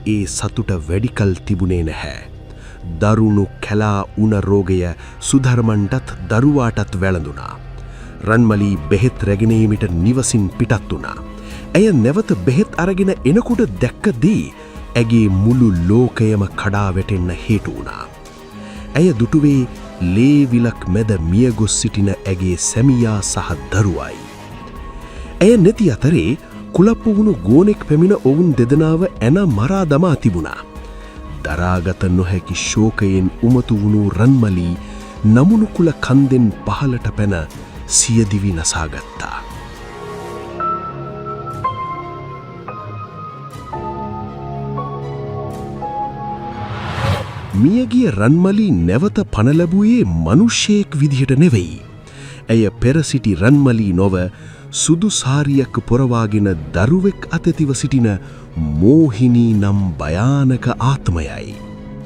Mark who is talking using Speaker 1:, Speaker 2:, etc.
Speaker 1: ඒ සතුට වැඩිකල් තිබුණේ නැහැ. දරුණු කැලා උණ රෝගය සුධර්මන්ටත් දරුවාටත් වැළඳුණා. රන්මලී බෙහෙත් රැගෙනීමට නිවසින් පිටත් වුණා. ඇය නැවත බෙහෙත් අරගෙන එනකොට දැක්කදී ඇගේ මුළු ලෝකයම කඩා වැටෙන්න හේතු වුණා. ඇය දුටුවේ ලේවිලක් මැද මියගොස් සිටින ඇගේ සැමියා සහ දරුවයි. ඇය නැති අතරේ කුලප්පු වුණු ගෝනෙක් පැමිණ ඔවුන් දෙදෙනාව ඇන මරා දමා තිබුණා. දරාගත නොහැකි ශෝකයෙන් උමතු වුණු රන්මලී නමුණු කුල කන්දෙන් පහලට පැන සියදිවි නසාගත්තා. මියගිය රන්මලී නැවත පණ ලැබුවේ මනුෂ්‍යයෙක් විදිහට නෙවෙයි. ඇය පෙර සිටි රන්මලී නොව සුදු සාරියක් පොරවාගෙන දරුවෙක් අතැතිව සිටින මෝහිනී නම් භයානක ආත්මයයි.